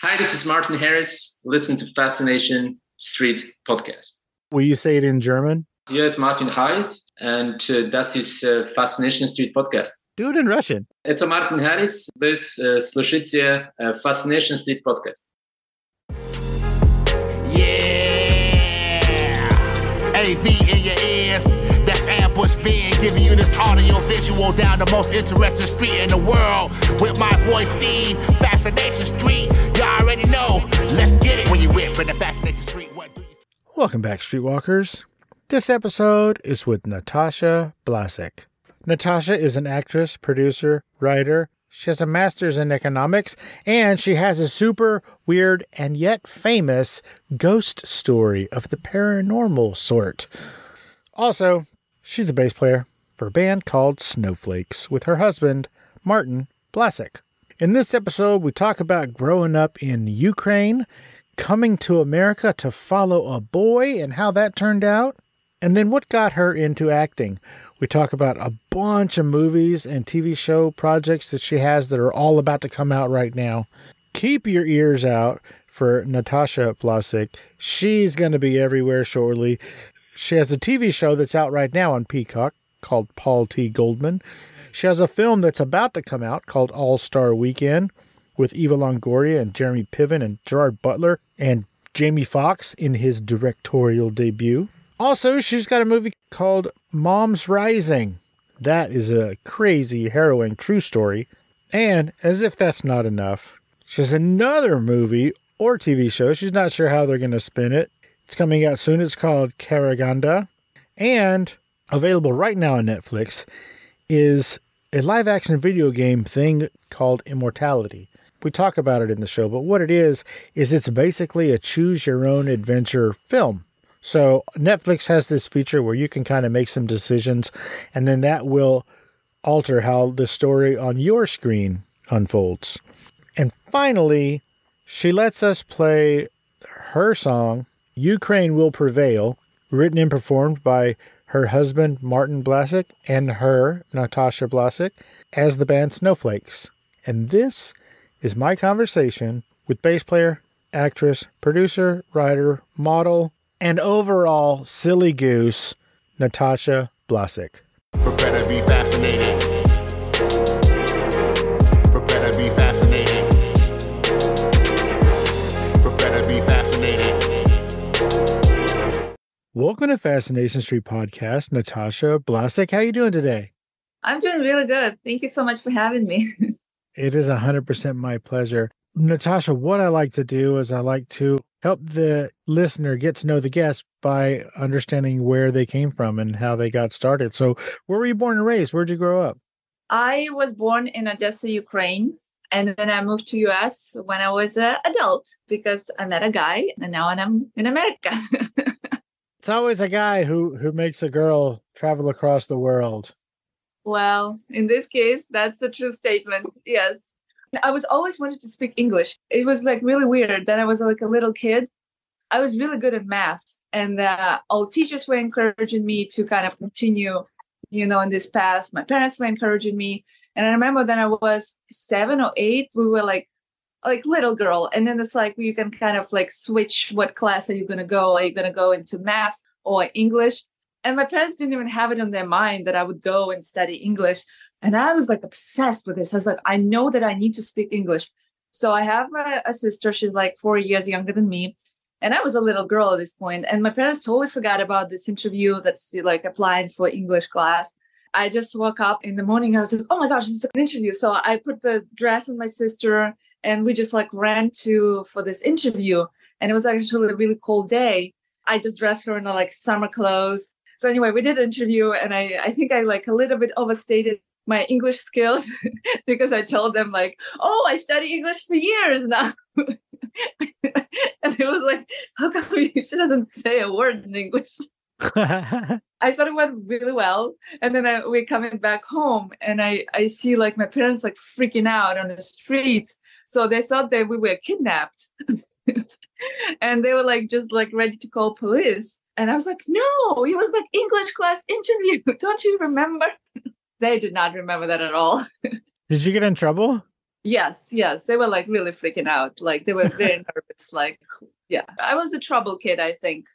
Hi, this is Martin Harris. Listen to Fascination Street podcast. Will you say it in German? Hier ist Martin Harris und das ist Fascination Street podcast. Do it in Russian. Это Martin Harris. Вы слушаете Fascination Street podcast. Yeah! AV in your ears. That's Ambush Being giving you this audio visual down the most interesting street in the world. With my boy Steve, Fascination Street. You already know. Let's get it when you whip in the Fascination Street. What do you... Welcome back, Streetwalkers. This episode is with Natasha Blasick. Natasha is an actress, producer, writer. She has a master's in economics, and she has a super weird and yet famous ghost story of the paranormal sort. Also, she's a bass player for a band called Snowflakes with her husband, Martin Blasick. In this episode, we talk about growing up in Ukraine, coming to America to follow a boy and how that turned out, and then what got her into acting. We talk about a bunch of movies and TV show projects that she has that are all about to come out right now. Keep your ears out for Natasha Blasick. She's going to be everywhere shortly. She has a TV show that's out right now on Peacock called Paul T. Goldman. She has a film that's about to come out called All-Star Weekend with Eva Longoria and Jeremy Piven and Gerard Butler and Jaime Foxx in his directorial debut. Also, she's got a movie called Mom's Rising. That is a crazy, harrowing, true story. And as if that's not enough, she has another movie or TV show. She's not sure how they're going to spin it. It's coming out soon. It's called Karaganda. And available right now on Netflix is a live-action video game thing called Immortality. We talk about it in the show, but what it is it's basically a choose-your-own-adventure film. So Netflix has this feature where you can kind of make some decisions, and then that will alter how the story on your screen unfolds. And finally, she lets us play her song, Ukraine Will Prevail, written and performed by her husband, Martin Blasick, and her, Natasha Blasick, as the band Snowflakes. And this is my conversation with bass player, actress, producer, writer, model, and overall silly goose, Natasha Blasick. Prepare to be fascinated. Prepare to be fascinated. Prepare to be fascinated. Welcome to Fascination Street podcast, Natasha Blasick. How you doing today? I'm doing really good. Thank you so much for having me. It is 100% my pleasure. Natasha, what I like to do is I like to help the listener get to know the guest by understanding where they came from and how they got started. So where were you born and raised? Where'd you grow up? I was born in Odessa, Ukraine, and then I moved to US when I was an adult because I met a guy, and now I'm in America. It's always a guy who makes a girl travel across the world. Well, in this case, that's a true statement. Yes. I was always wanted to speak English. It was like really weird. Then I was like a little kid. I was really good at math, and all teachers were encouraging me to kind of continue, in this path. My parents were encouraging me. And I remember then I was 7 or 8, we were like little girl. And then it's like, you can kind of like switch what class are you going to go? Are you going to go into math or English? And my parents didn't even have it in their mind that I would go and study English. And I was like obsessed with this. I was like, I know that I need to speak English. So I have a sister. She's like 4 years younger than me. And I was a little girl at this point. And my parents totally forgot about this interview that's like applying for English class. I just woke up in the morning. I was like, oh my gosh, this is an interview. So I put the dress on my sister and we just like ran for this interview. And it was actually a really cold day. I just dressed her in like summer clothes. So anyway, we did an interview and I think I like a little bit overstated my English skills because I told them like, oh, I study English for years now. And it was like, how come she doesn't say a word in English? I thought it went really well. And then we're coming back home and I see like my parents like freaking out on the streets. So they thought that we were kidnapped. And they were like, just like ready to call police. And I was like, no, it was like English class interview. Don't you remember? They did not remember that at all. Did you get in trouble? Yes, yes. They were like really freaking out. Like they were very nervous. Like, yeah, I was a trouble kid, I think.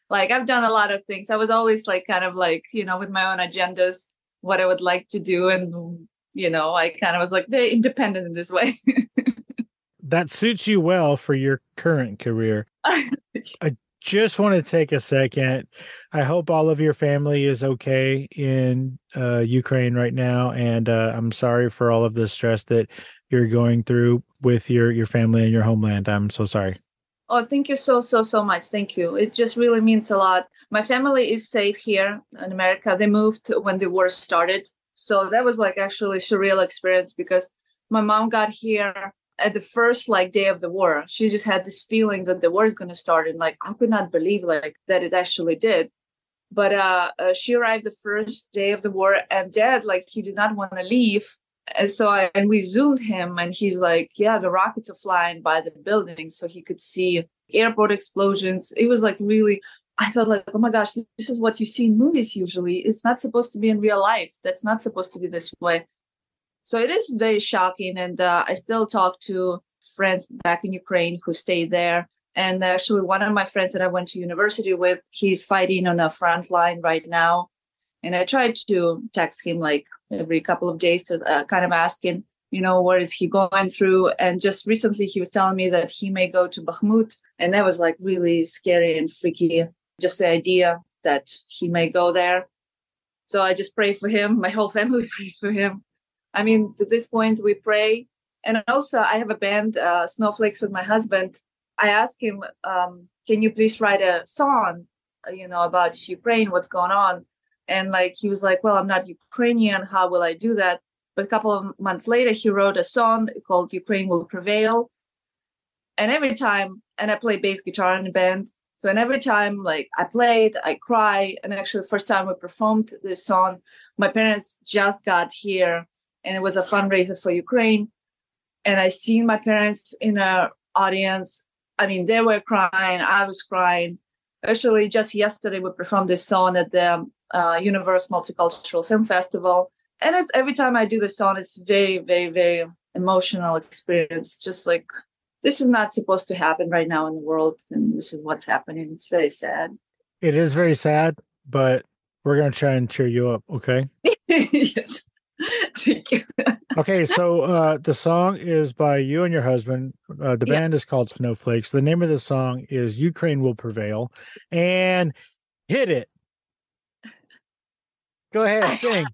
Like I've done a lot of things. I was always like kind of like, with my own agendas, what I would like to do. And, I kind of was like very independent in this way. That suits you well for your current career. I just want to take a second. I hope all of your family is okay in Ukraine right now. And I'm sorry for all of the stress that you're going through with your family and your homeland. I'm so sorry. Oh, thank you so much. Thank you. It just really means a lot. My family is safe here in America. They moved when the war started. So that was like actually a surreal experience because my mom got here at the first day of the war. She just had this feeling that the war is going to start. And I could not believe that it actually did. But she arrived the first day of the war and Dad, he did not want to leave. And we Zoomed him and he's like, yeah, the rockets are flying by the building. So he could see airport explosions. It was really, I thought oh my gosh, this is what you see in movies usually. It's not supposed to be in real life. That's not supposed to be this way. So it is very shocking. And I still talk to friends back in Ukraine who stayed there. And actually one of my friends that I went to university with, he's fighting on the front line right now. And I tried to text him every couple of days to kind of ask him, what is he going through? And just recently he was telling me that he may go to Bakhmut. And that was really scary and freaky, just the idea that he may go there. So I just pray for him. My whole family prays for him. I mean, to this point, we pray. And also I have a band, Snowflakes, with my husband. I asked him, can you please write a song, about Ukraine, what's going on? And he was like, well, I'm not Ukrainian. How will I do that? But a couple of months later, he wrote a song called Ukraine Will Prevail. And every time, and I play bass guitar in the band. So, and every time I play it, I cry. And actually the first time we performed this song, my parents just got here and it was a fundraiser for Ukraine. And I seen my parents in our audience. I mean, they were crying. I was crying. Actually, just yesterday, we performed this song at the Universe Multicultural Film Festival. And it's every time I do this song, it's very, very, very emotional experience. Just this is not supposed to happen right now in the world. And this is what's happening. It's very sad. It is very sad, but we're going to try and cheer you up. Okay. Yes. Thank you. Okay. So the song is by you and your husband. The band is called Snowflakes. The name of the song is Ukraine Will Prevail. And hit it. Go ahead, sing.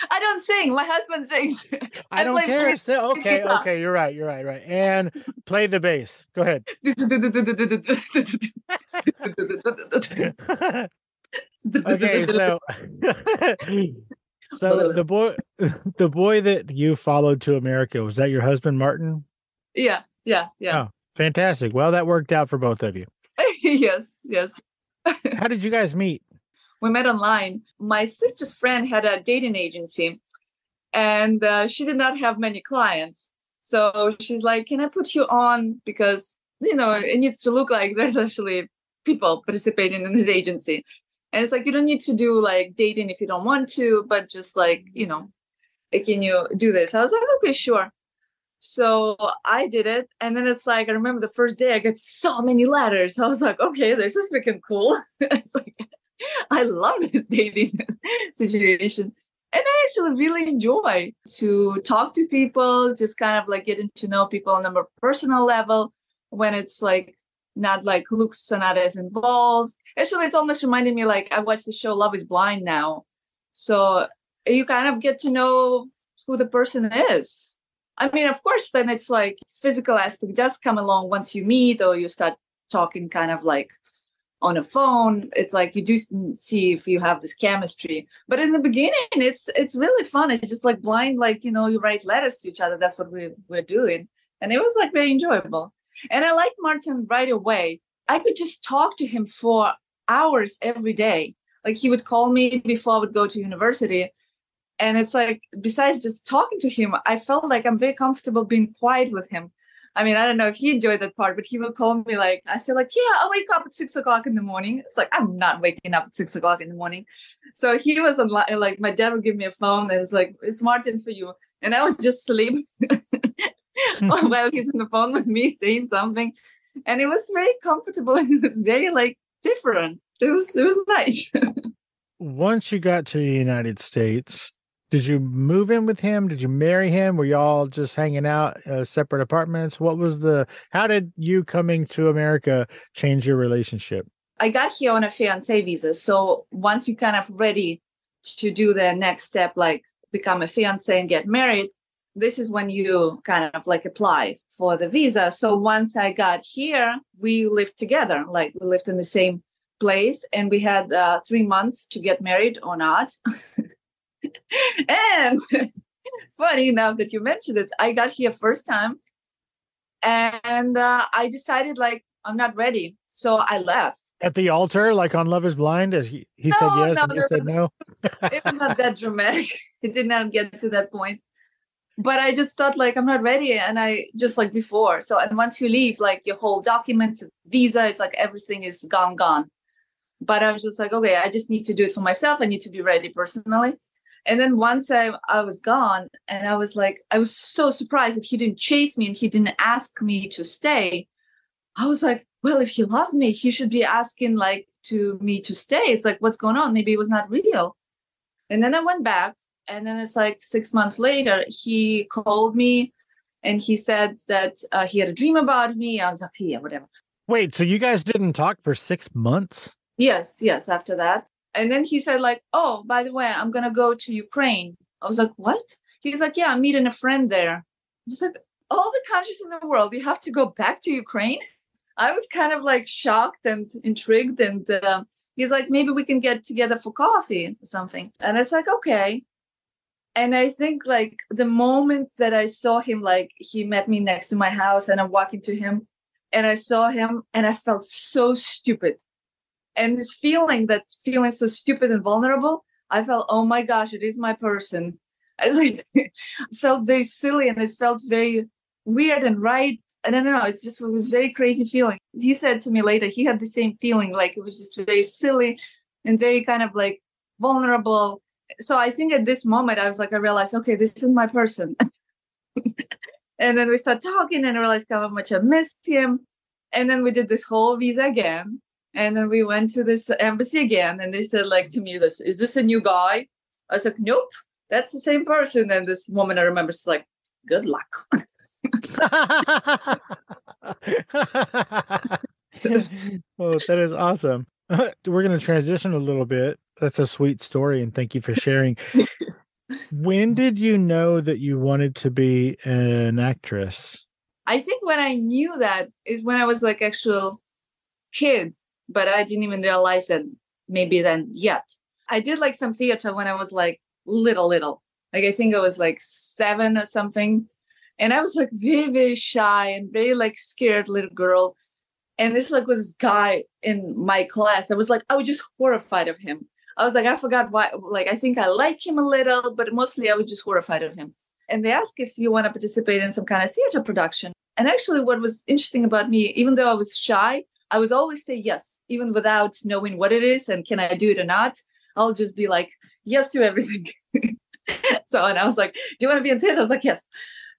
I don't sing. My husband sings. I don't care. Okay. You're right. And play the bass. Go ahead. Okay, so the boy that you followed to America, was that your husband, Martin? Yeah. Oh, fantastic. Well, that worked out for both of you. Yes. How did you guys meet? We met online. My sister's friend had a dating agency and she did not have many clients. So she's like, can I put you on? Because, it needs to look like there's actually people participating in this agency. And it's you don't need to do dating if you don't want to, but just can you do this? I was like, okay, sure. So I did it. And then it's I remember the first day I got so many letters. I was like, okay, this is freaking cool. It's I love this dating situation. And I actually really enjoy to talk to people, just kind of getting to know people on a more personal level when it's not looks are not as involved. Actually, it's almost reminding me I watched the show Love is Blind now. So you kind of get to know who the person is. I mean, of course, then it's physical aspect does come along once you meet or you start talking kind of on a phone. It's you do see if you have this chemistry. But in the beginning, it's really fun. It's just blind, you write letters to each other. That's what we're doing. And it was very enjoyable. And I liked Martin right away. I could just talk to him for hours every day. He would call me before I would go to university. And it's besides just talking to him, I felt I'm very comfortable being quiet with him. I mean, I don't know if he enjoyed that part, but he will call me I said yeah, I'll wake up at 6 o'clock in the morning. It's I'm not waking up at 6 o'clock in the morning. So he was my dad would give me a phone and it's it's Martin for you. And I was just sleeping while he's on the phone with me saying something. And it was very comfortable and it was very like different. It was nice. Once you got to the United States, did you move in with him? Did you marry him? Were y'all just hanging out, separate apartments? How did you coming to America change your relationship? I got here on a fiancé visa. So once you're kind of ready to do the next step, like become a fiancé and get married, this is when you kind of like apply for the visa. So once I got here, we lived together, like we lived in the same place, and we had 3 months to get married or not. And funny enough that you mentioned it, I got here first time and I decided like, I'm not ready. So I left. At the altar, like on Love is Blind, he said yes and you said no? It was not that dramatic. It did not get to that point. But I just thought like, I'm not ready. And I just like before. So, and once you leave, like your whole documents, visa, it's like everything is gone. But I was just like, okay, I just need to do it for myself. I need to be ready personally. And then once I was gone, and I was so surprised that he didn't chase me and he didn't ask me to stay. I was like, well, if he loved me, he should be asking like me to stay. It's like, what's going on? Maybe it was not real. And then I went back, and then it's like 6 months later, he called me and he said that he had a dream about me. I was like, yeah, whatever. Wait, so you guys didn't talk for 6 months? Yes, after that. And then he said like, oh, by the way, I'm going to go to Ukraine. I was like, what? He's like, yeah, I'm meeting a friend there. I was like, all the countries in the world, you have to go back to Ukraine? I was kind of like shocked and intrigued. And he's like, maybe we can get together for coffee or something. And it's like, okay. And I think like the moment that I saw him, like he met me next to my house and I'm walking to him and I saw him and I felt so stupid. And this feeling so stupid and vulnerable, I felt, oh my gosh, it is my person. I was like, it felt very silly and it felt very weird and right. I don't know. It was very crazy feeling. He said to me later, he had the same feeling, like it was just very silly and very kind of like vulnerable. So I think at this moment, I realized, okay, this is my person. And then we started talking and I realized how much I missed him. And then we did this whole visa again. And then we went to this embassy again. And they said like to me, is this a new guy? I was like, nope, that's the same person. And this woman, I remember, she's like, good luck. Oh, that is awesome. We're going to transition a little bit. That's a sweet story. And thank you for sharing. When did you know that you wanted to be an actress? I think when I knew that is when I was like actual kid, but I didn't even realize that maybe then yet. I did like some theater when I was like little. Like I think I was like 7 or something. And I was like very, very shy and very like scared little girl. And this like was this guy in my class. I was just horrified of him. I was like, I forgot why, like, I think I like him a little, but mostly I was just horrified of him. And they asked if you want to participate in some kind of theater production. And actually what was interesting about me, even though I was shy, I would always say yes, even without knowing what it is and can I do it or not. I'll just be like, yes to everything. So, and I was like, do you want to be in theater? I was like, yes.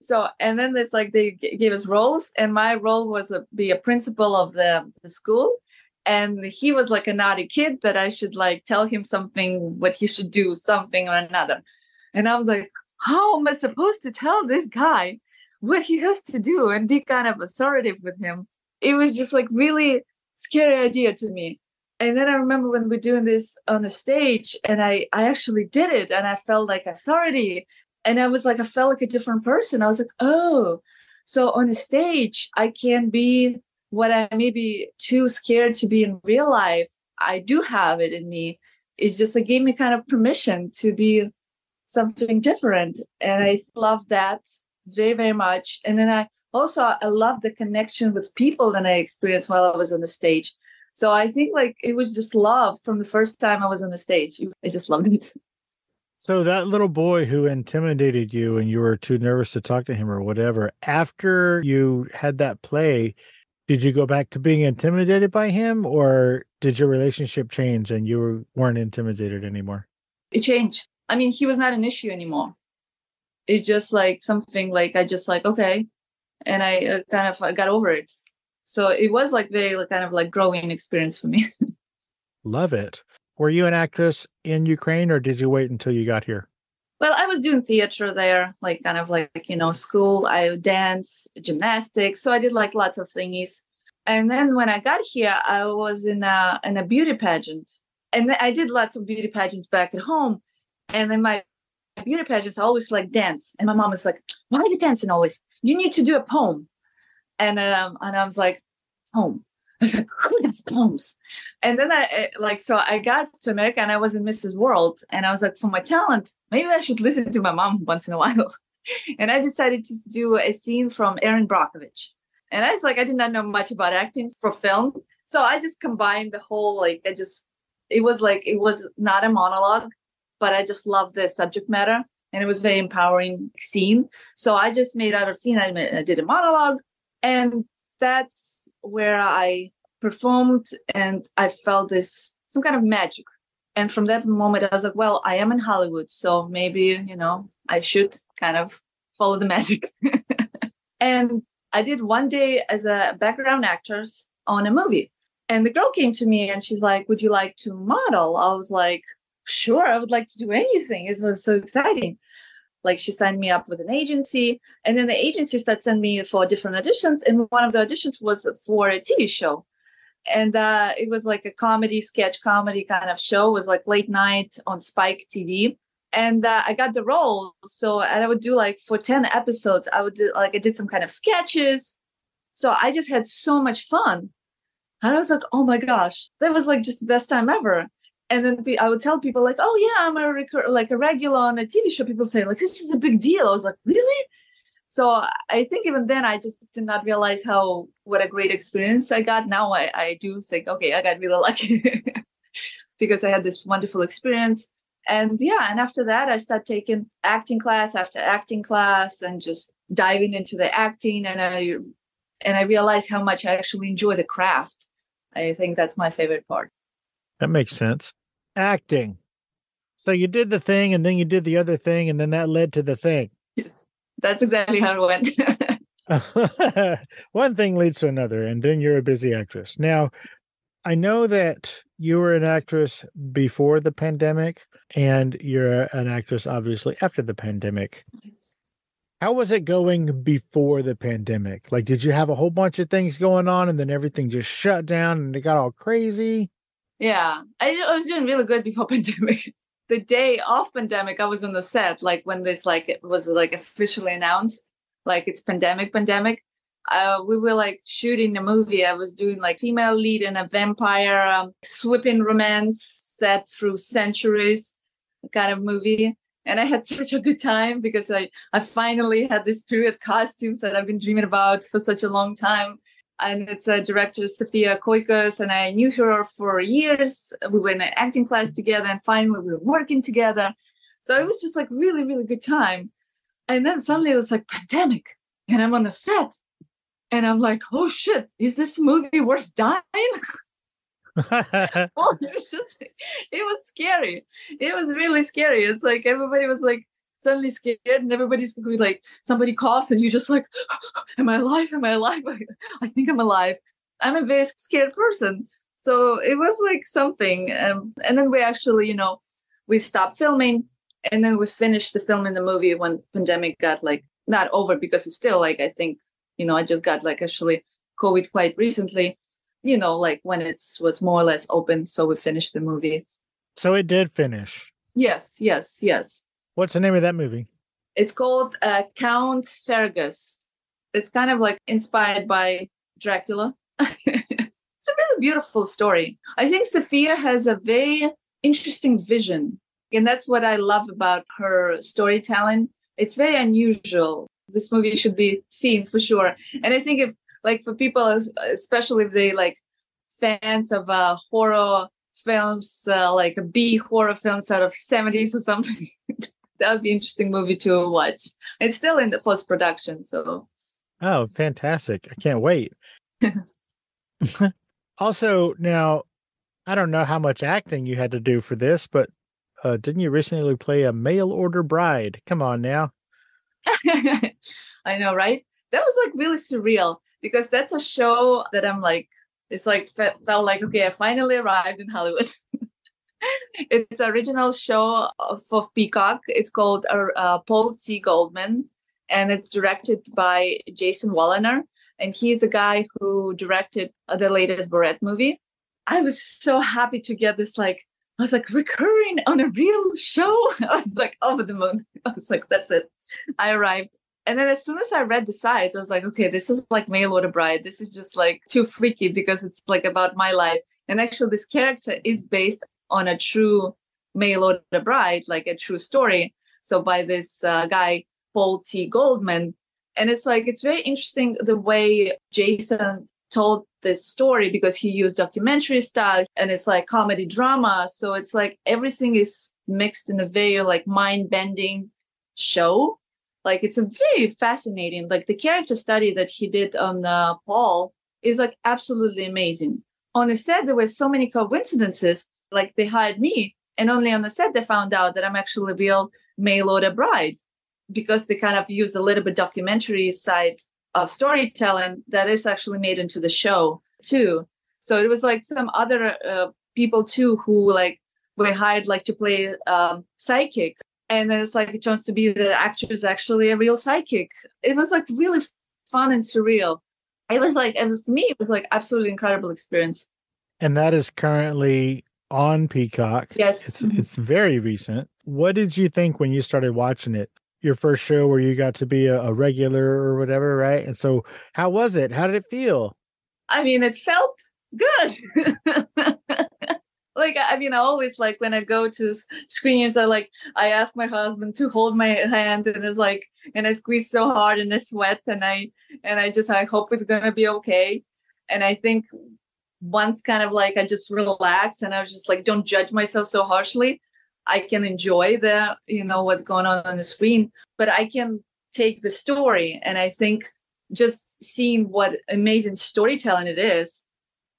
So, and then it's like, they gave us roles and my role was be a principal of the school. And he was like a naughty kid that I should like tell him something, what he should do, something or another. And I was like, how am I supposed to tell this guy what he has to do and be kind of authoritative with him? It was just like really scary idea to me. And then I remember when we're doing this on a stage and I actually did it and I felt like authority. And I felt like a different person. I was like, oh, so on a stage, I can be what I may be too scared to be in real life. I do have it in me. It just like gave me kind of permission to be something different. And I love that very, very much. And then I love the connection with people that I experienced while I was on the stage. So I think like it was just love from the first time I was on the stage. I just loved it. So that little boy who intimidated you and you were too nervous to talk to him or whatever, after you had that play, did you go back to being intimidated by him or did your relationship change and you weren't intimidated anymore? It changed. I mean, he was not an issue anymore. it's just like something like I just like, okay. And I I got over it. So it was like very kind of like growing experience for me. Love it. Were you an actress in Ukraine or did you wait until you got here? Well, I was doing theater there, like kind of like, school. I dance, gymnastics. So I did like lots of thingies. And then when I got here, I was in a beauty pageant. And then I did lots of beauty pageants back at home. And then my beauty pageants, I always like dance. And my mom was like, why are you dancing always? You need to do a poem. And I was like, poem. I was like, who does poems? And then so I got to America and I was in Mrs. World. And I was like, for my talent, maybe I should listen to my mom once in a while. And I decided to do a scene from Erin Brockovich. And I was like, I did not know much about acting for film. So I just combined the whole, it was not a monologue, but I just loved the subject matter. And it was a very empowering scene. So I just made out of scene, I did a monologue. And that's where I performed and I felt some kind of magic. And from that moment, I was like, well, I am in Hollywood. So maybe, I should kind of follow the magic. And I did one day as a background actress on a movie. And the girl came to me and she's like, would you like to model? I was like, sure, I would like to do anything. It was so exciting. Like she signed me up with an agency and then the agency started sending me for different auditions. And one of the auditions was for a TV show. And it was like a sketch comedy kind of show. It was like late night on Spike TV. And I got the role. And I would do for 10 episodes, I did some kind of sketches. So I just had so much fun. And I was like, oh my gosh, that was just the best time ever. And then I would tell people oh yeah, I'm a regular on a TV show. People say this is a big deal. I was like, really? So I think even then I just did not realize what a great experience I got. Now I do think, okay, I got really lucky because I had this wonderful experience. And yeah, and after that, I started taking acting class after acting class and just diving into the acting. And I realized how much I actually enjoy the craft. I think that's my favorite part. That makes sense. Acting. So you did the thing and then you did the other thing and then that led to the thing. Yes, that's exactly how it went. One thing leads to another and then you're a busy actress. Now, I know that you were an actress before the pandemic and you're an actress obviously after the pandemic. How was it going before the pandemic? Did you have a whole bunch of things going on and then everything just shut down and it got all crazy? Yeah, I was doing really good before pandemic. The day of pandemic, I was on the set, when this, it was officially announced, it's pandemic. We were shooting a movie. I was doing female lead in a vampire sweeping romance set through centuries kind of movie. And I had such a good time because I finally had this period costumes that I've been dreaming about for such a long time. And it's a director, Sofia Koikos, and I knew her for years. We were in an acting class together, and finally we were working together. So it was just really, really good time. And then suddenly it was pandemic, and I'm on the set. And I'm like, oh shit, is this movie worth dying? It was scary. It was really scary. It's everybody was suddenly scared and everybody's somebody coughs and you just am I alive? Am I alive? I think I'm alive. I'm a very scared person. So it was something. And then we actually, we stopped filming and then we finished the filming the movie when pandemic got not over because it's still I think, I just got actually COVID quite recently, when it was more or less open. So we finished the movie. So it did finish. Yes. What's the name of that movie? It's called Count Fergus. It's kind of inspired by Dracula. It's a really beautiful story. I think Sophia has a very interesting vision. And that's what I love about her storytelling. It's very unusual. This movie should be seen for sure. And I think if for people, especially if they fans of horror films, B horror films out of 70s or something, that would be an interesting movie to watch. It's still in the post-production, so. Oh, fantastic. I can't wait. Also, now, I don't know how much acting you had to do for this, but didn't you recently play a mail order bride? Come on now. I know, right? That was like really surreal because that's a show that I'm like, it's like felt like, okay, I finally arrived in Hollywood. It's an original show of Peacock. It's called Paul T. Goldman, and it's directed by Jason Walliner. And he's the guy who directed the latest Borat movie. I was so happy to get this, like, I was like, recurring on a real show. I was like, over the moon. I was like, that's it. I arrived. And then as soon as I read the sides, I was like, okay, this is like Mail Order Bride. This is just like too freaky because it's like about my life. And actually, this character is based on a true Mail Order Bride, like a true story. So by this guy, Paul T. Goldman. And it's like, it's very interesting the way Jason told this story because he used documentary style and it's like comedy drama. So it's like everything is mixed in a very like mind-bending show. Like it's a very fascinating, like the character study that he did on Paul is like absolutely amazing. On the set, there were so many coincidences. Like they hired me and only on the set they found out that I'm actually a real mail order bride because they kind of used a little bit documentary side of storytelling that is actually made into the show too. So it was like some other people too who like were hired like to play psychic. And then it's like it turns to be the actor is actually a real psychic. It was like really fun and surreal. It was like, it was to me, it was like absolutely incredible experience. And that is currently on Peacock. Yes. It's very recent. What did you think when you started watching it? Your first show where you got to be a regular or whatever, right? And so how was it? How did it feel? I mean, it felt good. Like, I mean, I always like when I go to screenings, I ask my husband to hold my hand and it's like, and I squeeze so hard and I sweat and I hope it's going to be okay. And I think once kind of like, I just relax and I was just like, don't judge myself so harshly. I can enjoy the, what's going on the screen, but I can take the story. And I think just seeing what amazing storytelling it is,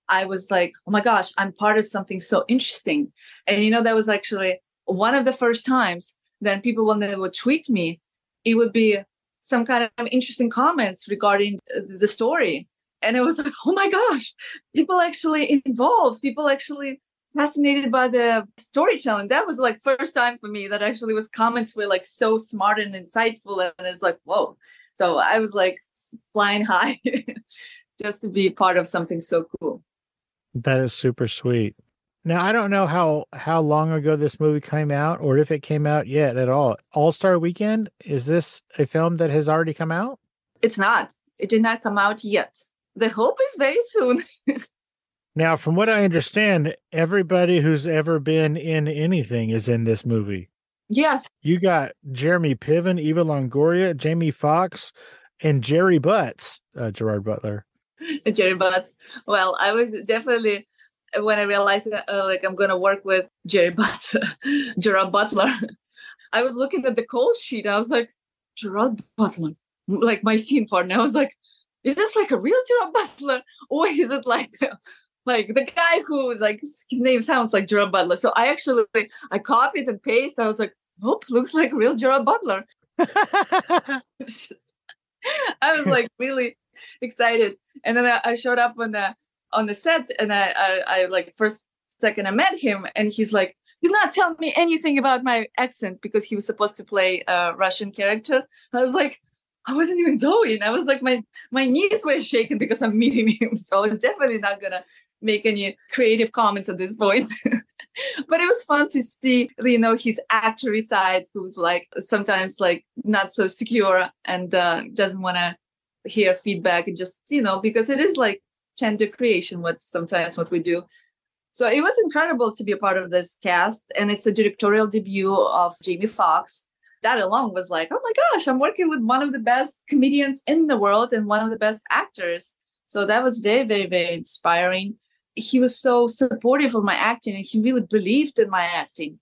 I was like, oh my gosh, I'm part of something so interesting. And, that was actually one of the first times that people, when they would tweet me, it would be some kind of interesting comments regarding the story. And it was like, oh my gosh, people actually involved, people actually fascinated by the storytelling. That was like first time for me that actually was comments were like so smart and insightful. And it's like, whoa. So I was like flying high just to be part of something so cool. That is super sweet. Now, I don't know how long ago this movie came out or if it came out yet at all. All-Star Weekend, is this a film that has already come out? It's not. It did not come out yet. The hope is very soon. Now, from what I understand, everybody who's ever been in anything is in this movie. Yes. You got Jeremy Piven, Eva Longoria, Jaime Foxx, and Jerry Butts, Gerard Butler. Jerry Butts. Well, I was definitely, when I realized that, I'm going to work with Jerry Butts, Gerard Butler, I was looking at the call sheet. I was like, Gerard Butler, like my scene partner. I was like, is this like a real Gerard Butler? Or is it like the guy who was like, his name sounds like Gerard Butler. So I copied and pasted. I was like, nope, looks like a real Gerard Butler. I was like really excited. And then I showed up on the set and I like first second I met him and he's like, you're not telling me anything about my accent because he was supposed to play a Russian character. I was like, I wasn't even going. I was like, my knees were shaking because I'm meeting him. So I was definitely not going to make any creative comments at this point. But it was fun to see, his actory side, who's like sometimes like not so secure and doesn't want to hear feedback and just, because it is like tender creation, what we do. So it was incredible to be a part of this cast. And it's a directorial debut of Jaime Foxx. That alone was like, oh my gosh, I'm working with one of the best comedians in the world and one of the best actors. So that was very, very, very inspiring. He was so supportive of my acting and he really believed in my acting.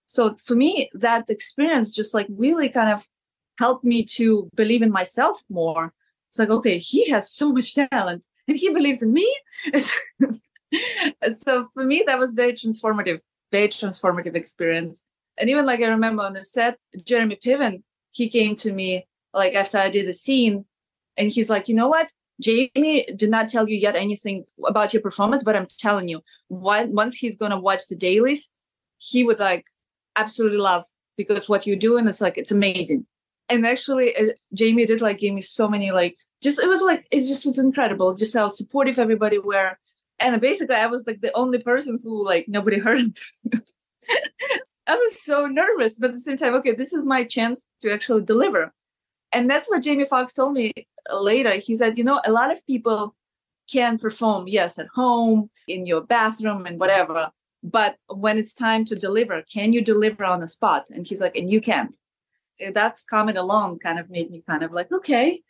So for me, that experience just like really kind of helped me to believe in myself more. It's like, okay, he has so much talent and he believes in me. And so for me, that was very transformative experience. And even like I remember on the set, Jeremy Piven, he came to me like after I did the scene, and he's like, you know what? Jaime did not tell you yet anything about your performance, but I'm telling you, once he's going to watch the dailies, he would like absolutely love, because what you're doing, it's amazing. And actually, Jaime did like give me so many it was incredible, just how supportive everybody were. And basically, I was like the only person who like nobody heard. I was so nervous, but at the same time, okay, this is my chance to actually deliver. And that's what Jaime Foxx told me later. He said, a lot of people can perform, yes, at home, in your bathroom and whatever. But when it's time to deliver, can you deliver on the spot? And he's like, and you can. That's comment alone kind of made me kind of like, okay,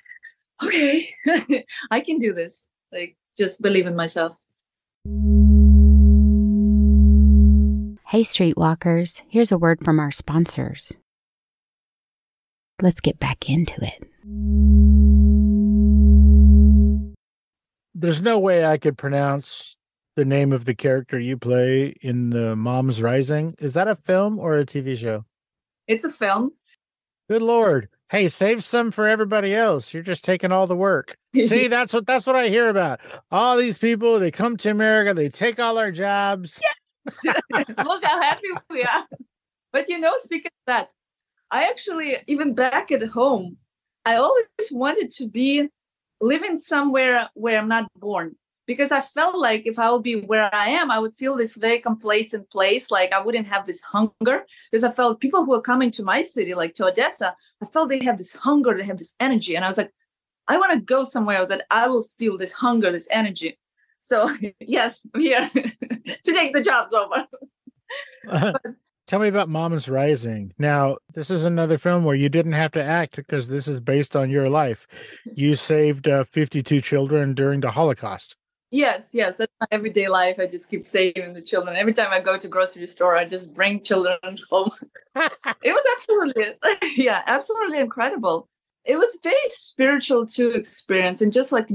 I can do this. Like, just believe in myself. Hey, Streetwalkers, here's a word from our sponsors. Let's get back into it. There's no way I could pronounce the name of the character you play in the Mom's Rising. Is that a film or a TV show? It's a film. Good Lord. Hey, save some for everybody else. You're just taking all the work. See, that's what I hear about. All these people, they come to America, they take all our jobs. Yes. Look how happy we are. But speaking of that, I actually, even back at home, I always wanted to be living somewhere where I'm not born, because I felt like if I would be where I am, I would feel this very complacent place. Like I wouldn't have this hunger, because I felt people who are coming to my city, like to Odessa, I felt they have this hunger, they have this energy. And I was like, I want to go somewhere that I will feel this hunger, this energy. So yes, I'm here to take the jobs over. Tell me about Mom's Rising. Now, this is another film where you didn't have to act, because this is based on your life. You saved 52 children during the Holocaust. Yes. That's my everyday life. I just keep saving the children. Every time I go to grocery store, I just bring children home. It was absolutely incredible. It was very spiritual to experience, and just like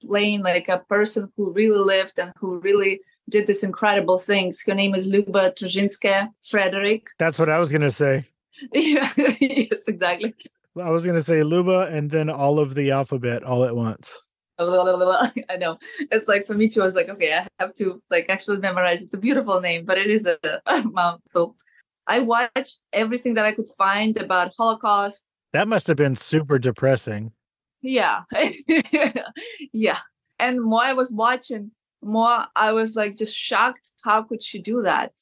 playing like a person who really lived and who really did these incredible things. Her name is Luba Trojinska Frederick. That's what I was going to say. Yeah, yes, exactly. I was going to say Luba and then all of the alphabet all at once. I know. It's like, for me too, I was like, okay, I have to like actually memorize. It's a beautiful name, but it is a mouthful. I watched everything that I could find about Holocaust. That must have been super depressing. Yeah. Yeah. And more I was watching, more I was like just shocked. How could she do that?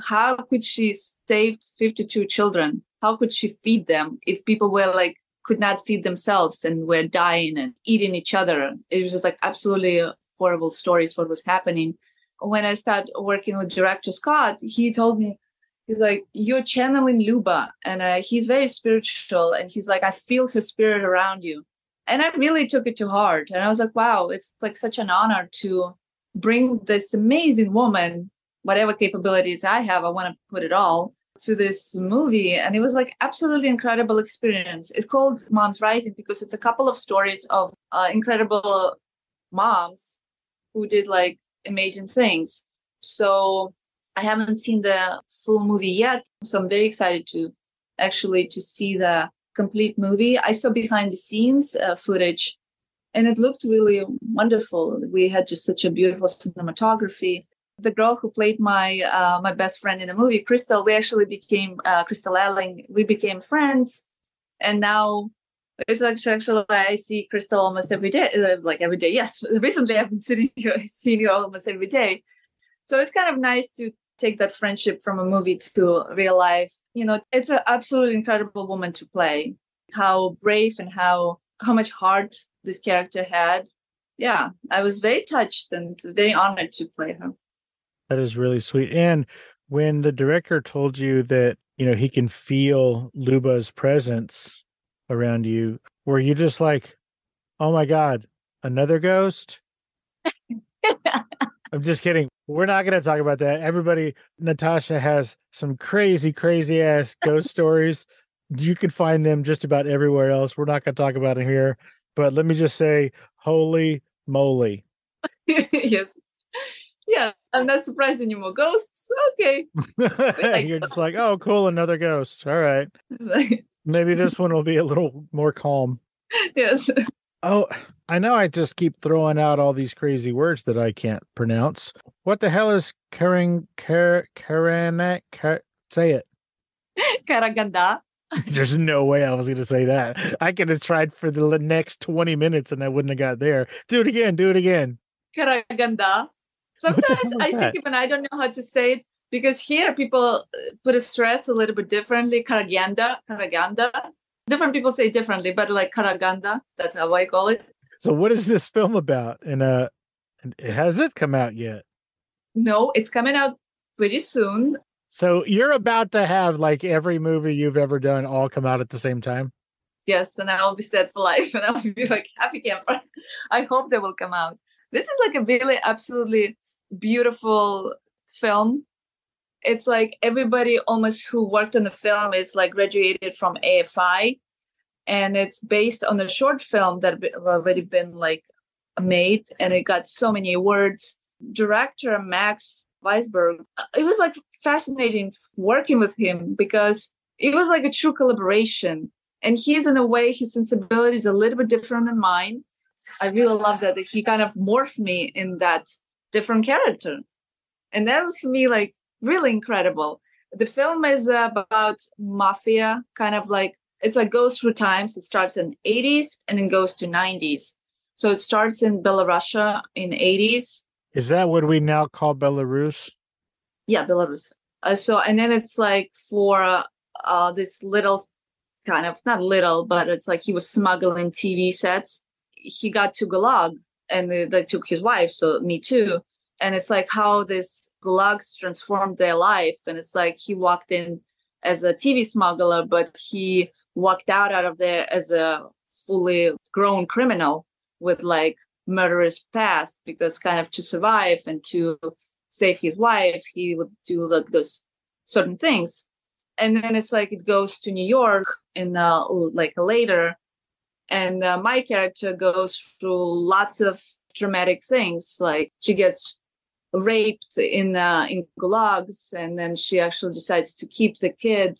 How could she save 52 children? How could she feed them if people were like could not feed themselves and were dying and eating each other? It was just like absolutely horrible stories what was happening. When I started working with director Scott, he told me, he's like, you're channeling Luba, and he's very spiritual, and he's like, I feel her spirit around you. And I really took it to heart, and I was like, wow, it's like such an honor to bring this amazing woman, whatever capabilities I have, I want to put it all to this movie. And it was like absolutely incredible experience. It's called Mom's Rising because it's a couple of stories of incredible moms who did like amazing things. So I haven't seen the full movie yet, so I'm very excited to see the complete movie. I saw behind the scenes footage, and it looked really wonderful. We had just such a beautiful cinematography. The girl who played my my best friend in the movie, Crystal, we actually became Crystal Elling. We became friends, and now it's actually I see Crystal almost every day. Like every day, yes. Recently, I've been seeing you almost every day. So it's kind of nice to take that friendship from a movie to real life. You know, it's an absolutely incredible woman to play. How brave and how much heart this character had. Yeah, I was very touched and very honored to play her. That is really sweet. And when the director told you that, you know, he can feel Luba's presence around you, were you just like, oh my God, another ghost? I'm just kidding. We're not going to talk about that. Everybody, Natasha has some crazy, crazy ass ghost stories. You can find them just about everywhere else. We're not going to talk about them here. But let me just say, holy moly. Yes. Yeah, I'm not surprised anymore. Ghosts? Okay. You're just like, oh, cool, another ghost. All right. Maybe this one will be a little more calm. Yes. Oh, I know I just keep throwing out all these crazy words that I can't pronounce. What the hell is say it. Karaganda. There's no way I was going to say that. I could have tried for the next 20 minutes and I wouldn't have got there. Do it again. Karaganda. Sometimes I think even I don't know how to say it because here people put a stress a little bit differently. Karaganda. Different people say differently, but like Karaganda, that's how I call it. So what is this film about? And has it come out yet? No, it's coming out pretty soon. So you're about to have like every movie you've ever done all come out at the same time? Yes, and I'll be set for life and I'll be like happy camper. I hope they will come out. This is like a really absolutely beautiful film. It's like everybody almost who worked on the film is like graduated from AFI, and it's based on a short film that had already been like made, and it got so many awards. Director Max Weisberg, it was like fascinating working with him because it was like a true collaboration, and he's in a way his sensibility is a little bit different than mine. I really love that he kind of morphed me in that different character, and that was for me like really incredible. The film is about mafia, kind of like it's like goes through times. It starts in 80s and then goes to 90s. So it starts in Belarus in 80s. Is that what we now call Belarus? Yeah, Belarus. And then it's like for this little kind of, not little, but it's like he was smuggling TV sets. He got to Gulag and they took his wife, so me too. And it's like how this gulags transformed their life. And it's like he walked in as a TV smuggler, but he walked out of there as a fully grown criminal with like murderous past, because kind of to survive and to save his wife, he would do like those certain things. And then it's like it goes to New York in like later. And my character goes through lots of dramatic things. Like she gets raped in gulags, and then she actually decides to keep the kid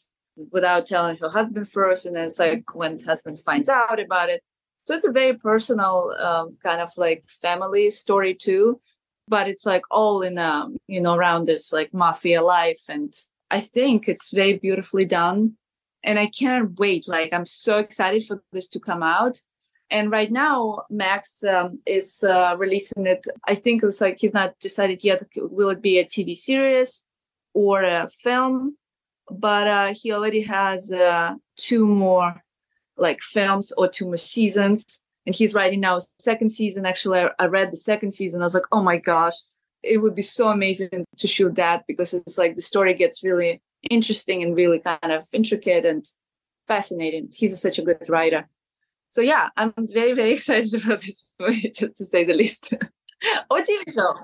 without telling her husband first. And then it's like when the husband finds out about it. So it's a very personal kind of like family story too. But it's like all in, around this like mafia life. And I think it's very beautifully done. And I can't wait. Like, I'm so excited for this to come out. And right now, Max is releasing it. I think it's like he's not decided yet. Will it be a TV series or a film? But he already has 2 more like films or 2 more seasons. And he's writing now a 2nd season. Actually, I read the 2nd season. I was like, oh my gosh, it would be so amazing to shoot that, because it's like the story gets really interesting and really kind of intricate and fascinating. He's such a good writer. So yeah, I'm very, very excited about this movie, just to say the least. Or TV show.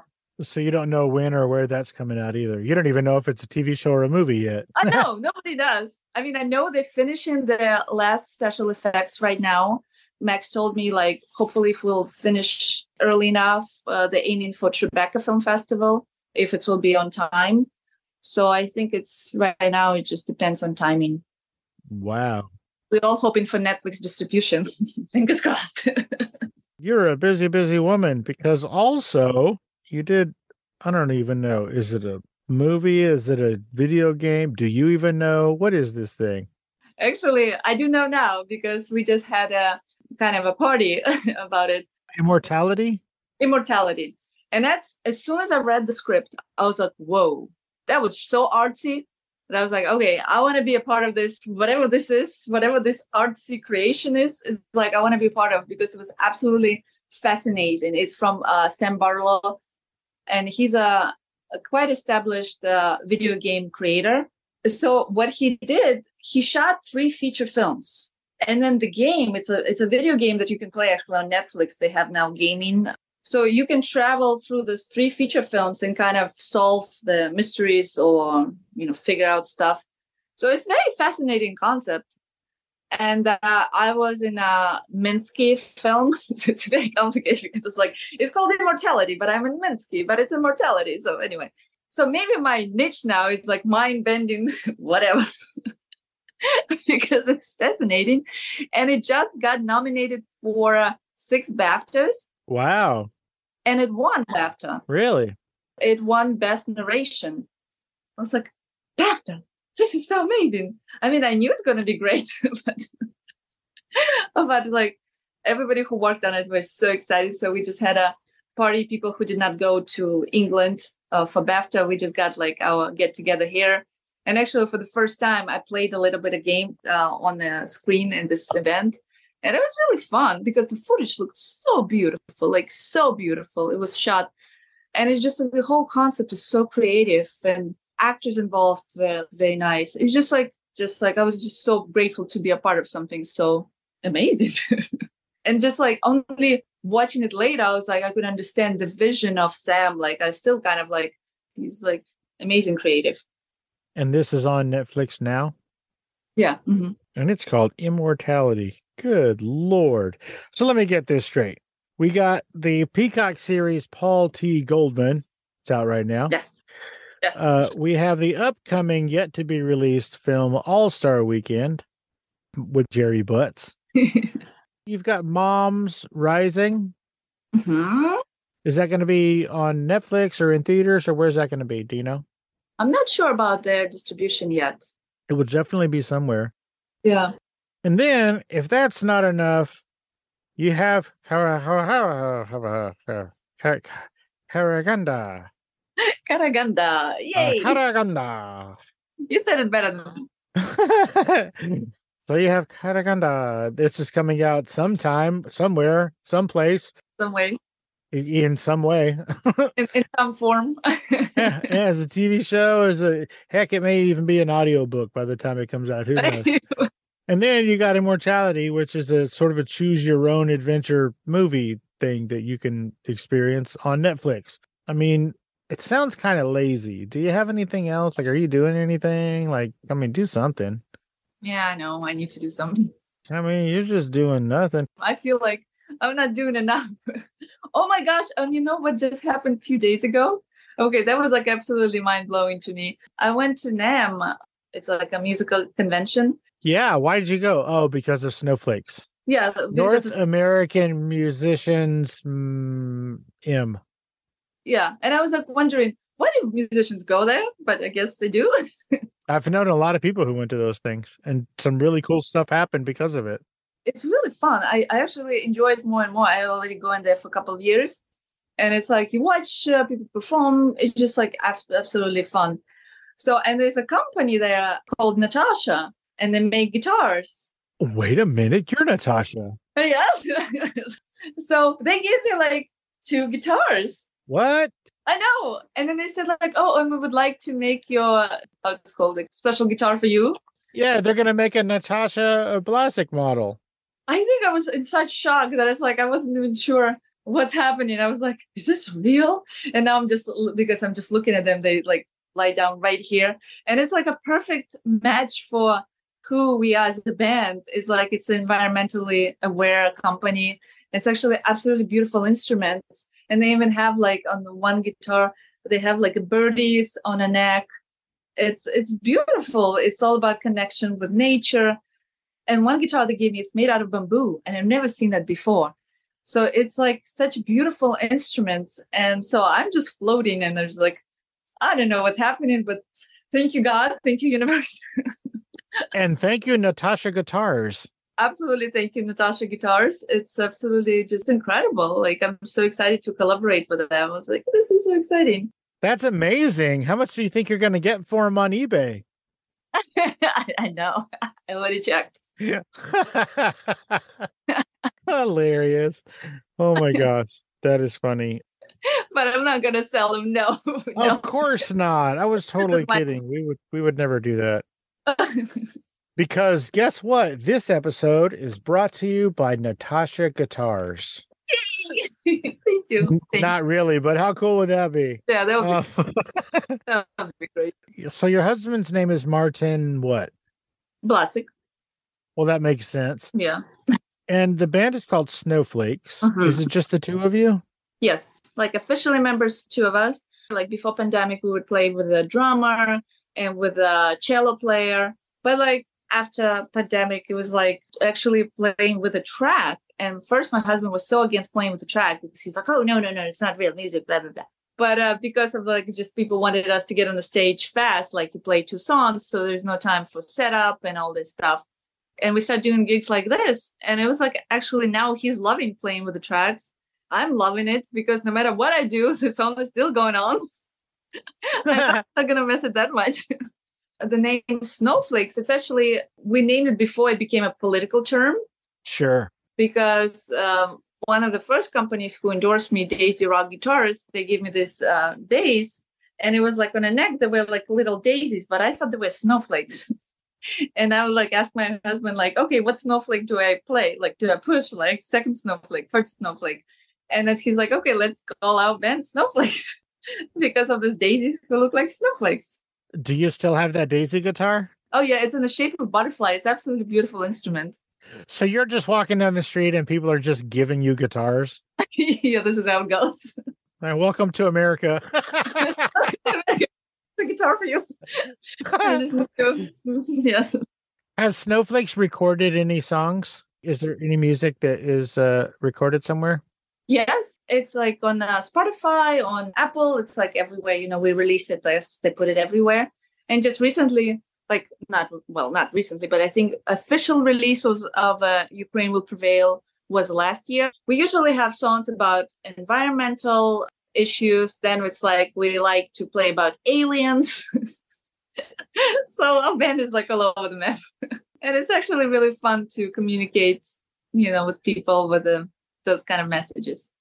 So you don't know when or where that's coming out either. You don't even know if it's a TV show or a movie yet. No, nobody does. I mean, I know they're finishing the last special effects right now. Max told me, like, hopefully if we'll finish early enough, they're aiming for Tribeca Film Festival, if it will be on time. So I think it's right now, it just depends on timing. Wow. We're all hoping for Netflix distribution. Fingers crossed. You're a busy, busy woman, because also you did, I don't even know, is it a movie? Is it a video game? Do you even know? What is this thing? Actually, I do know now, because we just had a kind of a party about it. Immortality? Immortality. And that's, as soon as I read the script, I was like, whoa, that was so artsy. And I was like, okay, I want to be a part of this, whatever this is, whatever this artsy creation is like, I want to be a part of, because it was absolutely fascinating. It's from Sam Barlow, and he's a quite established video game creator. So what he did, he shot 3 feature films. And then the game, it's a video game that you can play actually on Netflix. They have now gaming. So you can travel through those 3 feature films and kind of solve the mysteries or, figure out stuff. So it's a very fascinating concept. And I was in a Minsky film. It's very complicated, because it's called Immortality, but I'm in Minsky, but it's Immortality. So anyway, so maybe my niche now is like mind-bending, whatever. because it's fascinating. And it just got nominated for 6 BAFTAs. Wow. And it won BAFTA. Really? It won Best Narration. I was like, BAFTA, this is so amazing. I mean, I knew it's going to be great, but like everybody who worked on it was so excited. So we just had a party, people who did not go to England for BAFTA. We just got like our get together here. And actually for the first time, I played a little bit of game on the screen in this event. And it was really fun because the footage looked so beautiful, like so beautiful. It was shot. And it's just like, the whole concept is so creative and actors involved were very nice. It's just like I was just so grateful to be a part of something so amazing. And just like only watching it later, I was like, I could understand the vision of Sam. Like I still kind of like, he's like amazing creative. And this is on Netflix now? Yeah. Mm-hmm. And it's called Immortality. Good Lord. So let me get this straight. We got the Peacock series, Paul T. Goldman. It's out right now. Yes. Yes. We have the upcoming, yet to be released film All-Star Weekend with Jerry Butts. You've got Moms Rising. Mm-hmm. Is that going to be on Netflix or in theaters, or where's that going to be? Do you know? I'm not sure about their distribution yet. It will definitely be somewhere. Yeah. And then, if that's not enough, you have Karaganda. Karaganda. Yay. Karaganda. You said it better than me. So you have Karaganda. This is coming out sometime, somewhere, someplace. Some way. In some way. in some form. Yeah, as a TV show, heck, it may even be an audiobook by the time it comes out. Who knows? And then you got Immortality, which is a sort of a choose your own adventure movie thing that you can experience on Netflix. I mean, it sounds kind of lazy. Do you have anything else? Like, are you doing anything? Like, I mean, do something. Yeah, I know. I need to do something. I mean, you're just doing nothing. I feel like I'm not doing enough. Oh my gosh. And you know what just happened a few days ago? Okay, that was like absolutely mind-blowing to me. I went to NAMM. It's like a musical convention. Yeah, why did you go? Oh, because of Snowflakes. Yeah. North American Musicians M. Yeah, and I was like wondering, why do musicians go there? But I guess they do. I've known a lot of people who went to those things, and some really cool stuff happened because of it. It's really fun. I actually enjoy it more and more. I already go in there for a couple of years. And it's like you watch people perform. It's just like absolutely fun. So, and there's a company there called Natasha, and they make guitars. Wait a minute, you're Natasha. Yes. So they gave me like 2 guitars. What? I know. And then they said like, oh, and we would like to make your, it's called a special guitar for you. Yeah, they're going to make a Natasha Blasick model. I think I was in such shock that it's like, I wasn't even sure what's happening. I was like, is this real? And now because I'm just looking at them, they like lie down right here. And it's like a perfect match for who we are as a band. It's like, it's an environmentally aware company. It's actually absolutely beautiful instruments. And they even have like on the one guitar, they have like birdies on a neck. It's beautiful. It's all about connection with nature. And one guitar they gave me, it's made out of bamboo. And I've never seen that before. So it's like such beautiful instruments. And so I'm just floating and there's like, I don't know what's happening, but thank you, God. Thank you, universe. And thank you, Natasha Guitars. Absolutely. Thank you, Natasha Guitars. It's absolutely just incredible. Like, I'm so excited to collaborate with them. I was like, this is so exciting. That's amazing. How much do you think you're going to get for them on eBay? I know. I already checked. Yeah. Hilarious. Oh my gosh. That is funny. But I'm not going to sell them. No. Of course not. I was totally kidding. We would never do that. Because guess what? This episode is brought to you by Natasha Guitars. Thank you. Not really, but how cool would that be? Yeah, that would be great. So your husband's name is Martin what? Blasick. Well, that makes sense. Yeah. And the band is called Snowflakes. Mm-hmm. Is it just the 2 of you? Yes. Like officially members, 2 of us. Like before pandemic, we would play with a drummer and with a cello player. But like after pandemic, it was like actually playing with a track. And first, my husband was so against playing with the track because he's like, oh, no, it's not real music, blah, blah, blah. But because of like just people wanted us to get on the stage fast, like to play 2 songs. So there's no time for setup and all this stuff. And we started doing gigs like this. And it was like, actually now he's loving playing with the tracks. I'm loving it because no matter what I do, the song is still going on. I'm not going to miss it that much. The name Snowflakes, it's actually, we named it before it became a political term. Sure. Because one of the first companies who endorsed me, Daisy Rock Guitars, they gave me this days, and it was like on a neck, they were like little daisies, but I thought they were snowflakes. And I would like ask my husband, like, okay, what snowflake do I play? Like, do I push like second snowflake, first snowflake? And then he's like, okay, let's call our band Snowflakes because of these daisies who look like snowflakes. Do you still have that daisy guitar? Oh yeah, it's in the shape of a butterfly. It's absolutely beautiful instrument. So you're just walking down the street and people are just giving you guitars? Yeah, this is how it goes. Welcome to America. The guitar for you. I just need to, yes. Has Snowflakes recorded any songs? Is there any music that is recorded somewhere? Yes, it's like on Spotify, on Apple. It's like everywhere. You know, we release it. They put it everywhere. And just recently, like not recently, but I think official release of Ukraine Will Prevail was last year. We usually have songs about environmental issues. Then it's like we like to play about aliens. So our band is like all over the map. And it's actually really fun to communicate, you know, with people with those kind of messages.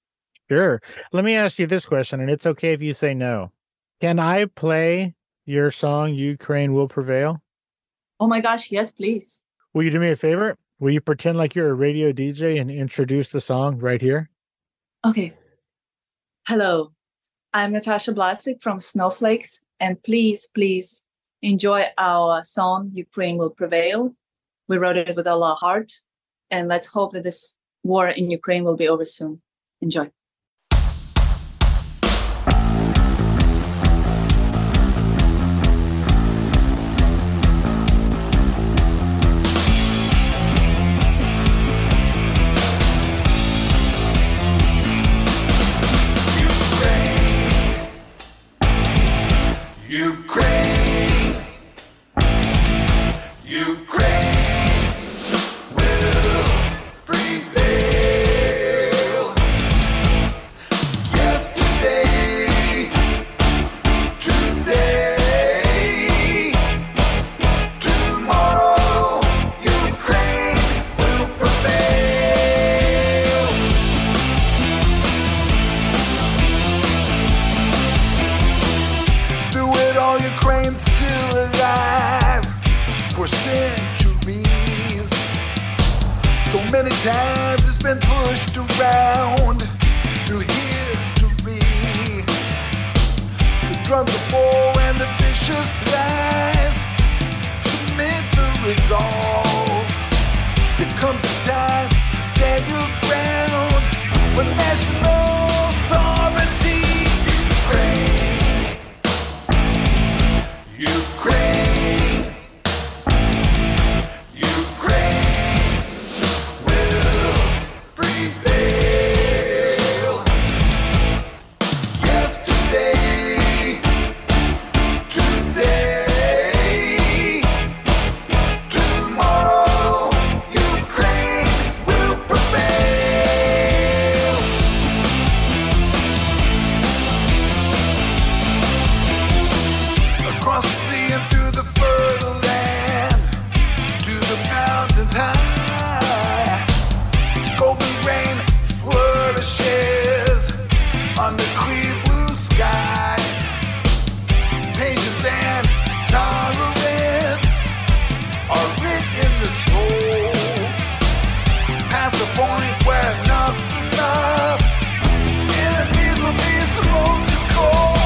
Sure. Let me ask you this question, and it's okay if you say no. Can I play your song, Ukraine Will Prevail? Oh my gosh, yes, please. Will you do me a favor? Will you pretend like you're a radio DJ and introduce the song right here? Okay. Hello, I'm Natasha Blasick from Snowflakes, and please enjoy our song, Ukraine Will Prevail. We wrote it with all our heart, and let's hope that this war in Ukraine will be over soon. Enjoy. Ukraine, Ukraine will prevail. Yesterday, today, tomorrow, Ukraine will prevail. Through it all, Ukraine's still alive for centuries. So many times it's been pushed around through history. The drums of war and the vicious lies submit the resolve. There comes the time to stand your ground for national sovereignty. Ukraine, Ukraine will prevail. Yesterday, today, tomorrow, Ukraine will prevail. Across the sea and through the fertile land, to the mountains high, golden rain flourishes under clear blue skies. Patience and tolerance are written in the soul. Past the point where enough's enough, enemies will be thrown to cold.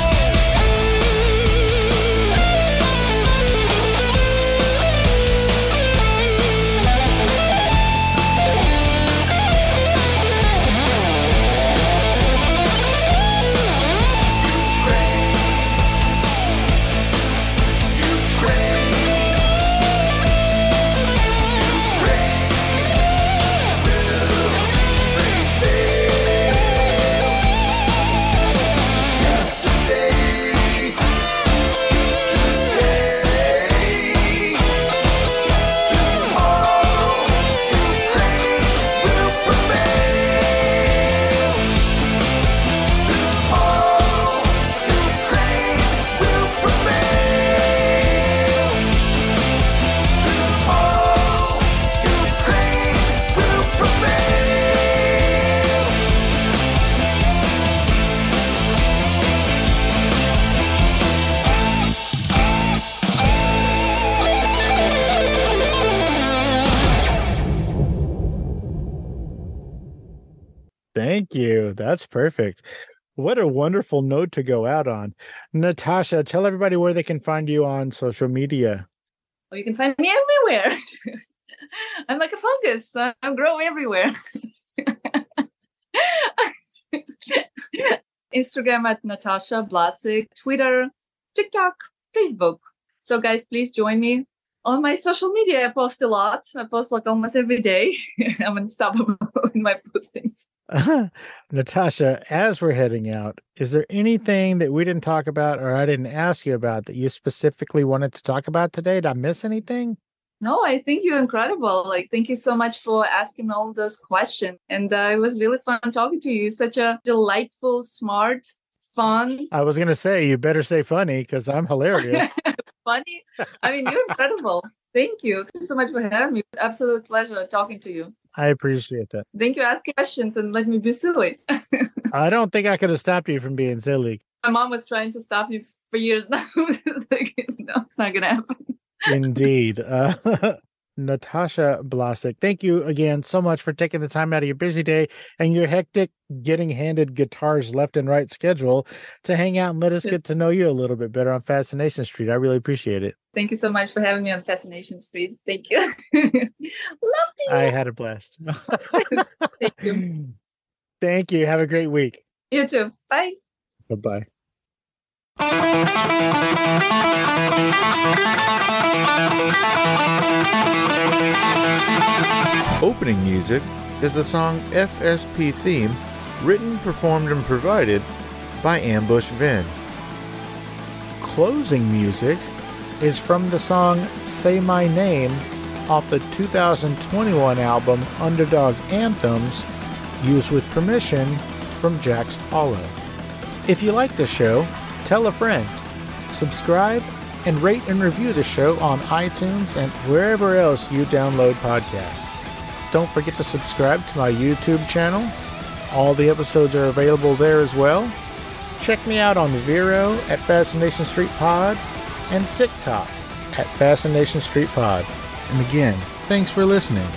you. That's perfect. What a wonderful note to go out on. Natasha, tell everybody where they can find you on social media. Well, you can find me everywhere. I'm like a fungus. I grow everywhere. Instagram at Natasha Blasick, Twitter, TikTok, Facebook. So guys, please join me on my social media. I post a lot. I post like almost every day. I'm unstoppable in my postings. Natasha, as we're heading out, is there anything that we didn't talk about or I didn't ask you about that you specifically wanted to talk about today? Did I miss anything? No, I think you're incredible. Like, thank you so much for asking all those questions. And it was really fun talking to you. You're such a delightful, smart, fun. I was going to say, you better say funny because I'm hilarious. Funny? I mean, you're incredible. Thank you. Thank you so much for having me. Absolute pleasure talking to you. I appreciate that. Thank you for asking questions and let me be silly. I don't think I could have stopped you from being silly. My mom was trying to stop you for years now. Like, no, it's not going to happen. Indeed. Natasha Blasick, thank you again so much for taking the time out of your busy day and your hectic getting handed guitars left and right schedule to hang out and let us get to know you a little bit better on Fascination Street. I really appreciate it. Thank you so much for having me on Fascination Street. Thank you. Loved you. I had a blast. Thank you. Thank you. Have a great week. You too. Bye. Bye-bye. Opening music is the song FSP Theme, written, performed, and provided by Ambush Ven. Closing music is from the song Say My Name off the 2021 album Underdog Anthems, used with permission from Jax Hollow. If you like the show, tell a friend. Subscribe and rate and review the show on iTunes and wherever else you download podcasts. Don't forget to subscribe to my YouTube channel. All the episodes are available there as well. Check me out on Vero at Fascination Street Pod and TikTok at Fascination Street Pod. And again, thanks for listening.